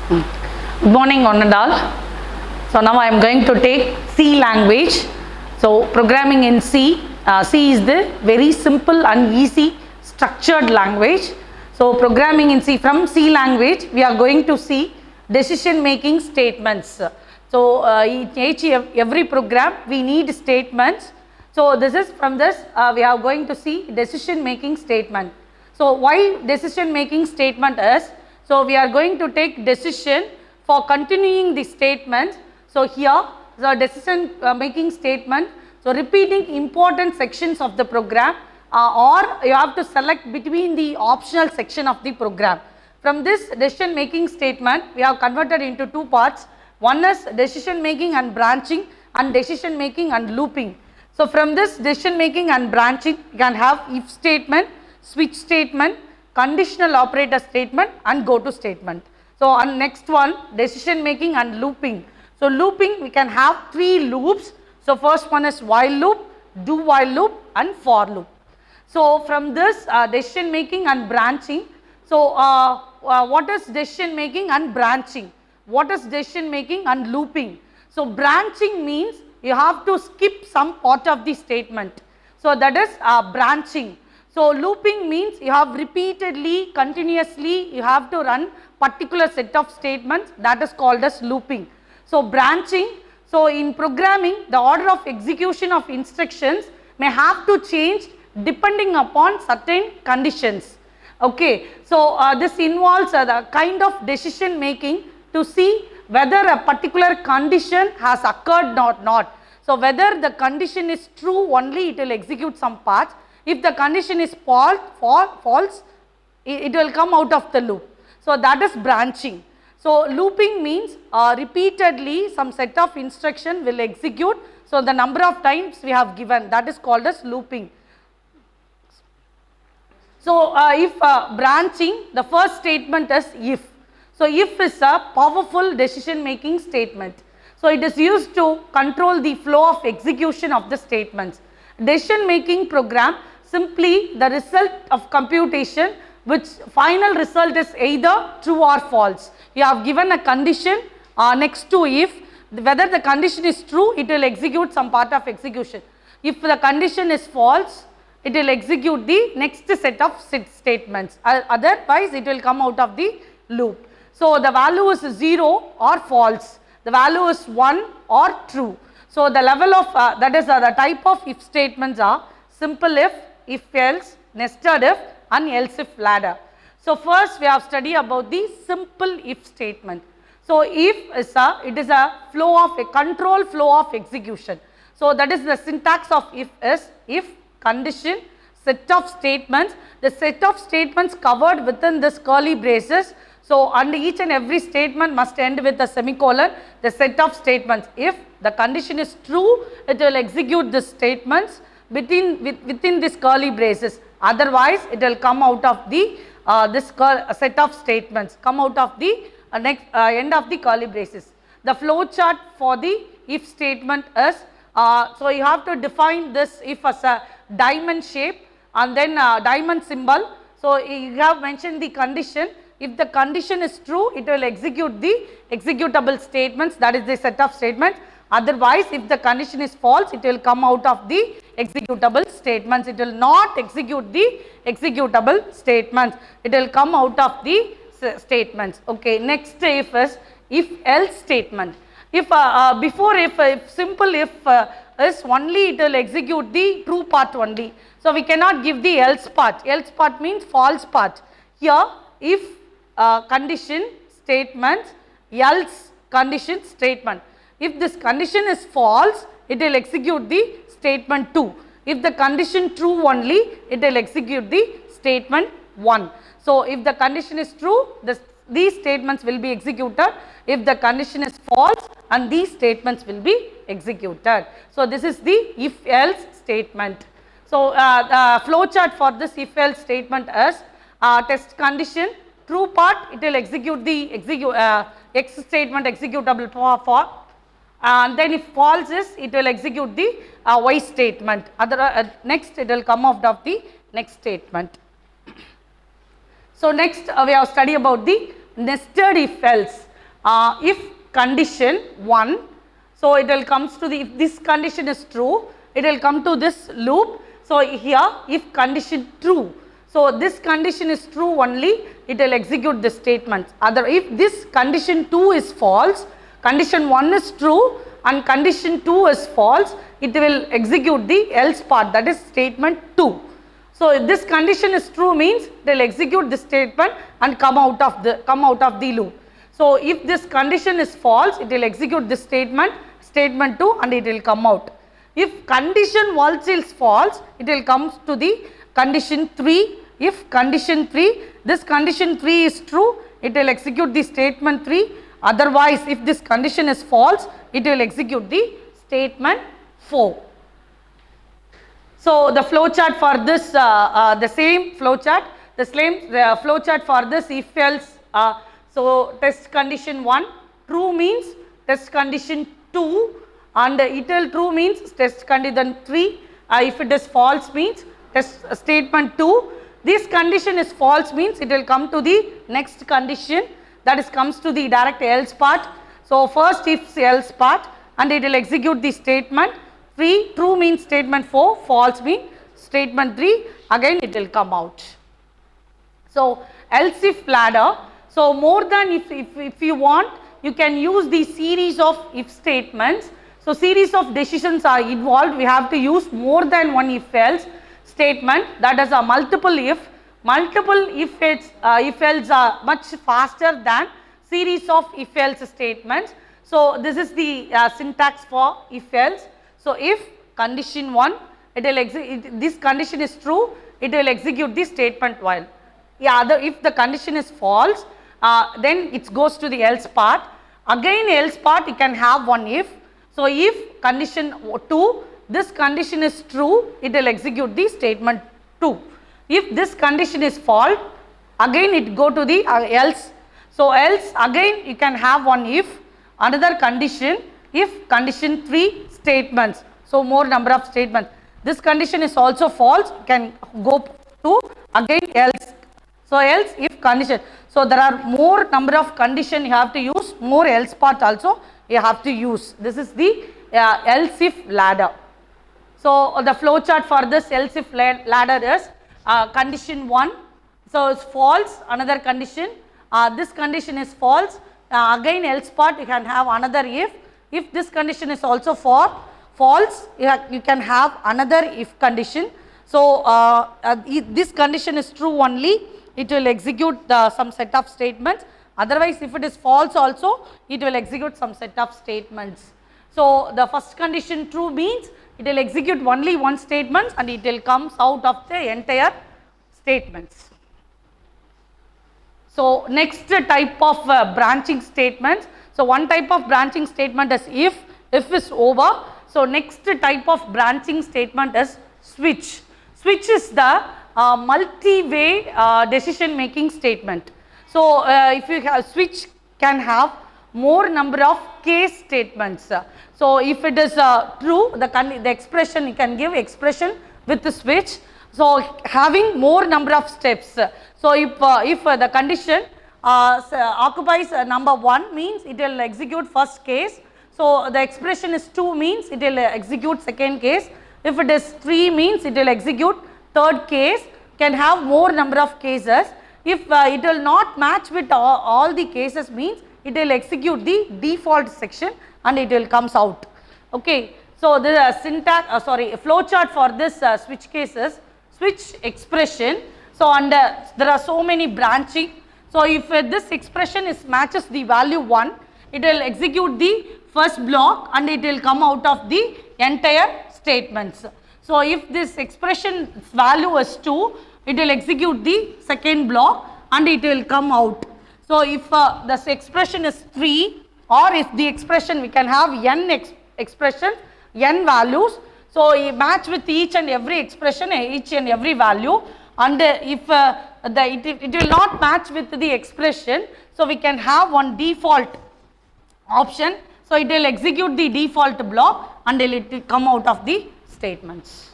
Good morning, one and all. So now I am going to take C language. So programming in C. C is the very simple and easy structured language. So programming in C, from C language we are going to see decision making statements. So every program we need statements. So this is from this we are going to see decision making statement. So why decision making statement is, so we are going to take decision for continuing the statement. So here the decision making statement, so repeating important sections of the program or you have to select between the optional section of the program. From this decision making statement we have converted into two parts. One is decision making and branching, and decision making and looping. So from this decision making and branching you can have if statement, switch statement, conditional operator statement and go to statement. So on next one, decision making and looping. So looping we can have three loops. So first one is while loop, do while loop and for loop. So from this decision making and branching, so what is decision making and branching? What is decision making and looping? So branching means you have to skip some part of the statement. So that is branching. So looping means you have repeatedly, continuously, you have to run particular set of statements, that is called as looping. So branching, so in programming the order of execution of instructions may have to change depending upon certain conditions. Okay, so this involves the kind of decision making to see whether a particular condition has occurred or not. So whether the condition is true only it will execute some parts. If the condition is false, it will come out of the loop. So that is branching. So looping means repeatedly some set of instruction will execute. So the number of times we have given, that is called as looping. So if branching, the first statement is if. So if is a powerful decision making statement. So it is used to control the flow of execution of the statements. Decision making program, simply the result of computation which final result is either true or false. You have given a condition next to if, whether the condition is true it will execute some part of execution. If the condition is false it will execute the next set of statements, otherwise it will come out of the loop. So the value is 0 or false, the value is 1 or true. So the level of that is the type of if statements are simple if else, nested if and else if ladder. So first we have studied about the simple if statement. So if is it is a flow of a control flow of execution. So that is the syntax of if is if condition set of statements, the set of statements covered within this curly braces. So and each and every statement must end with a semicolon, the set of statements. If the condition is true it will execute the statements within this curly braces, otherwise it will come out of the this set of statements, come out of the next end of the curly braces. The flow chart for the if statement is, so you have to define this if as a diamond shape and then diamond symbol. So you have mentioned the condition. If the condition is true it will execute the executable statements, that is the set of statements. Otherwise if the condition is false it will come out of the executable statements, it will not execute the executable statements, it will come out of the statements. Okay, next if is if else statement. If before if simple if is only it will execute the true part only. So we cannot give the else part means false part. Here if condition statements, else condition statement. If this condition is false it will execute the statement 2. If the condition true only it will execute the statement 1. So if the condition is true these statements will be executed. If the condition is false and these statements will be executed. So this is the if else statement. So the flow chart for this if else statement is test condition, true part it will execute the X statement executable for and then if false is it will execute the Y statement, next it will come out of the next statement. So next we have studied about the nested if else. if condition 1, so it will comes to the, if this condition is true, it will come to this loop. So here if condition true, so this condition is true only, it will execute this statement. Other, if this condition 2 is false, condition 1 is true and condition 2 is false, it will execute the else part, that is statement 2. So if this condition is true means it will execute this statement and come out of the loop. So if this condition is false, it will execute this statement 2 and it will come out. If condition 1 is false, it will come to the condition 3. If condition 3, this condition 3 is true, it will execute the statement 3. Otherwise, if this condition is false, it will execute the statement 4. So the flow chart for this, the same flow chart, the same flow chart for this if else. So test condition 1 true means test condition 2, and it will true means test condition 3. If it is false means test statement 2. This condition is false means it will come to the next condition, that is comes to the direct else part. So first if else part and it will execute the statement 3. True means statement 4, false means statement 3, again it will come out. So else if ladder, so more than if you want, you can use the series of if statements. So series of decisions are involved, we have to use more than one if else statement, that is a multiple if else are much faster than series of if else statements. So this is the syntax for if else. So if condition 1, it will this condition is true, it will execute the statement while. If the condition is false, then it goes to the else part. Again else part you can have one if. So if condition 2, this condition is true, it will execute the statement 2. If this condition is false, again it go to the else. So else again you can have one if, another condition, if condition 3 statements. So more number of statements. This condition is also false, can go to again else. So else if condition. So there are more number of condition you have to use, more else part also you have to use. This is the else if ladder. So the flow chart for this else if ladder is condition 1. So it's false, another condition. This condition is false. Again else part you can have another if. If this condition is also false, you can have another if condition. So this condition is true only, it will execute some set of statements. Otherwise if it is false also, it will execute some set of statements. So the first condition true means it will execute only one statement and it will comes out of the entire statements. So next type of branching statements. So one type of branching statement is if is over. So next type of branching statement is switch. Switch is the multi-way decision making statement. So if you have switch can have more number of case statements. So if it is true, the expression, you can give expression with the switch. So having more number of steps. So if the condition occupies number 1 means it will execute first case. So the expression is 2 means it will execute second case. If it is 3 means it will execute third case, can have more number of cases. If it will not match with all the cases means it will execute the default section and it will comes out. Okay. So the syntax, flow chart for this switch cases, switch expression. So and there are so many branching. So if this expression is matches the value 1, it will execute the first block and it will come out of the entire statements. So if this expression value is 2, it will execute the second block and it will come out. So if this expression is 3, or if the expression we can have n expression, n values. So you match with each and every expression, each and every value, and if it will not match with the expression, so we can have one default option. So it will execute the default block and it will come out of the statements.